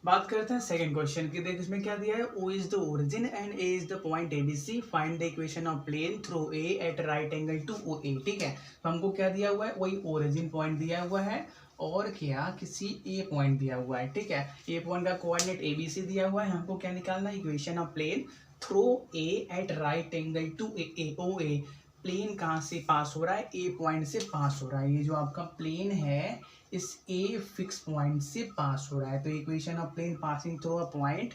बात करते हैं सेकंड क्वेश्चन की। देख इसमें क्या दिया है, O is the origin and A is the point A B C, find the equation of plane through A at right angle to O A. ठीक है, तो हमको क्या दिया हुआ है, वही ओरिजिन पॉइंट दिया हुआ है और क्या किसी ए पॉइंट दिया हुआ है। ठीक है, ए पॉइंट का कोऑर्डिनेट ए बी सी दिया हुआ है, हमको क्या निकालना है, equation of plane through A at right angle to a O A. Plane कहाँ से पास हो रहा है, ए पॉइंट से पास हो रहा है। ये जो आपका प्लेन है इस ए फिक्स पॉइंट से पास हो रहा है, तो equation of plane passing through a point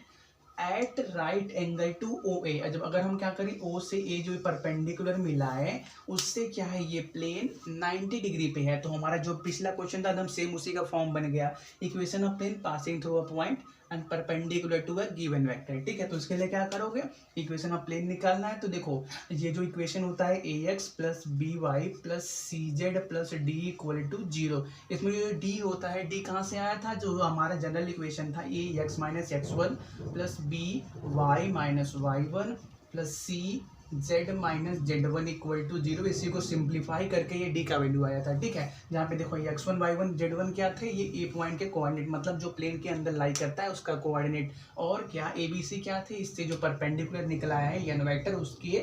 at right angle to O A. जब अगर हम क्या करें, ओ से ए जो परपेंडिकुलर मिला है उससे क्या है, ये प्लेन 90 डिग्री पे है। तो हमारा जो पिछला क्वेश्चन था एकदम सेम उसी का फॉर्म बन गया, equation of plane passing through a point and perpendicular to a given vector. ठीक है, तो इसके लिए क्या करोगे, इक्वेशन ऑफ प्लेन निकालना है। तो देखो ये जो इक्वेशन होता है A X plus B Y plus C Z plus D equal to zero, इसमें जो डी होता है, डी कहाँ से आया था, जो हमारा जनरल इक्वेशन था, A X minus X one plus B Y minus Y one plus C Z minus Z one equal to zero. इसी को सिंप्लीफाई करके ये डी का वैल्यू आया था। ठीक है, जहाँ पे देखो x one y one z one क्या थे, ये ए पॉइंट के कोऑर्डिनेट, मतलब जो प्लेन के अंदर लाई करता है उसका कोऑर्डिनेट, और क्या ए बी सी क्या थे, इससे जो परपेंडिकुलर निकला है एन वेक्टर उसके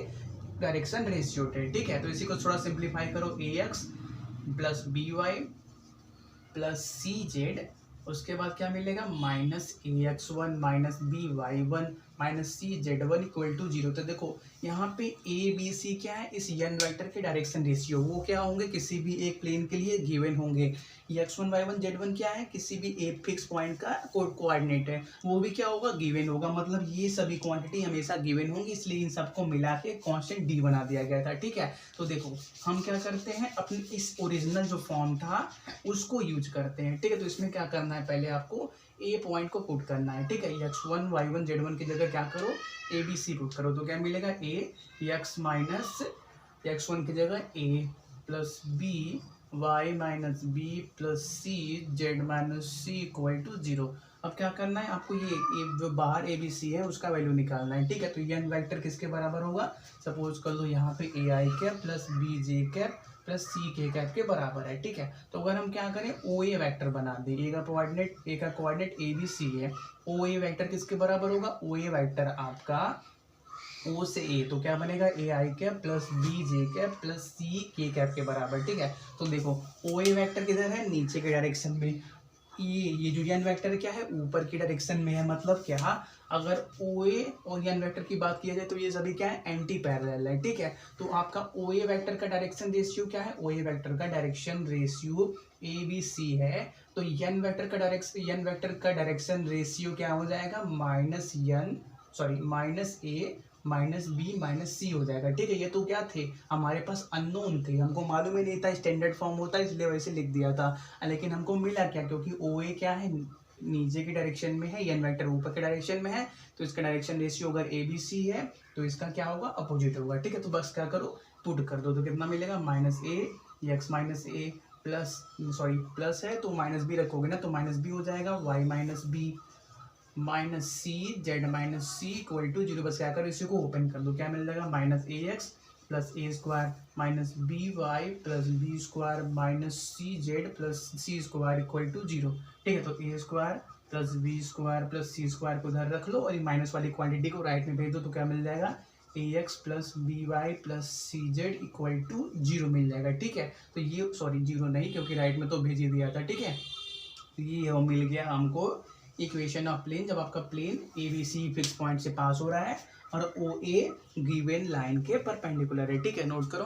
डायरेक्शन रेशियो थे। ठीक है, तो इसी को थोड़ा सिंप्लीफाई करो, A X plus B Y plus C Z, उसके बाद क्या मिलेगा, minus A X one minus B Y one minus C Z one equal to zero. तो देखो यहाँ पे ए बी सी क्या है, इस एन वेक्टर के डायरेक्शन रेशियो, वो क्या होंगे, किसी भी एक प्लेन के लिए गिवन होंगे। X one y one z one क्या है, किसी भी एक फिक्स पॉइंट का कोऑर्डिनेट है, वो भी क्या होगा, गिवन होगा। मतलब ये सभी क्वांटिटी हमेशा गिवन होंगी, इसलिए इन सबको मिला के कांस्टेंट डी बना दिया गया था। ठीक है, तो देखो हम क्या करते हैं, अपने इस ओरिजिनल जो फॉर्म था उसको यूज करते हैं। ठीक है, तो इसमें क्या करना है, पहले आपको ए पॉइंट को पुट करना है। ठीक है, x one y one z one की जगह क्या करो, ए बी सी पुट करो, तो क्या मिलेगा, A X minus X one की जगह A plus B Y minus B plus C Z minus C equal to zero. अब क्या करना है आपको, ये जो बाहर ए बी सी है उसका वैल्यू निकालना है। ठीक है, तो एन वेक्टर किसके बराबर होगा, सपोज कर लो यहाँ पे A I cap plus B J cap plus C K cap के बराबर है। ठीक है, तो अगर हम क्या करें, ओ ए वैक्टर बना दें, ए का कोऑर्डिनेट ए बी सी है, ओ ए वैक्टर किसके बराबर होगा, ओ ए वैक्टर आपका ओ से ए, तो क्या बनेगा, A I cap plus B J cap plus C K cap के बराबर। ठीक है, तो देखो ओ ए वैक्टर किधर है, नीचे के डायरेक्शन में, ये जो एन वेक्टर क्या है ऊपर की डायरेक्शन में है। मतलब क्या, अगर ओ ए और एन वेक्टर की बात किया जाए तो ये सभी क्या है, एंटी पैरेलल है। ठीक है, तो आपका ओ ए वेक्टर का डायरेक्शन रेशियो क्या है, ओ ए वेक्टर का direction ratio A B C है, तो एन वेक्टर का डायरेक्शन रेशियो क्या हो जाएगा, minus A minus B minus C हो जाएगा। ठीक है, ये तो क्या थे, हमारे पास अननोन थे, हमको मालूम ही नहीं था, स्टैंडर्ड फॉर्म होता है इसलिए वैसे लिख दिया था। लेकिन हमको मिला क्या, क्योंकि ओ ए क्या है, नीचे की डायरेक्शन में है, एन वेक्टर ऊपर के डायरेक्शन में है, तो इसका डायरेक्शन रेशियो अगर ए बी सी है तो इसका क्या होगा, अपोजिट होगा। ठीक है, तो बस क्या करो, पुट कर दो, तो कितना मिलेगा, minus A X minus A plus है तो माइनस बी रखोगे ना, तो माइनस बी हो जाएगा, y minus B minus C Z minus C equal to zero. बस क्या करो, इसी को ओपन कर दो, क्या मिल जाएगा, minus A X plus A square minus B Y plus B square minus C Z plus C square equal to zero. ठीक है, तो A square plus B square plus C square को उधर रख लो और माइनस वाली क्वांटिटी को right में भेज दो, तो क्या मिल जाएगा, A X plus B Y plus C Z equal to zero मिल जाएगा। ठीक है, तो ये जीरो नहीं, क्योंकि राइट में तो भेज ही दिया था। ठीक है, तो ये मिल गया हमको इक्वेशन ऑफ प्लेन, जब आपका plane A B C fix point से पास हो रहा है और ओ ए गिवन लाइन के परपेंडिकुलर है। ठीक है, नोट करो।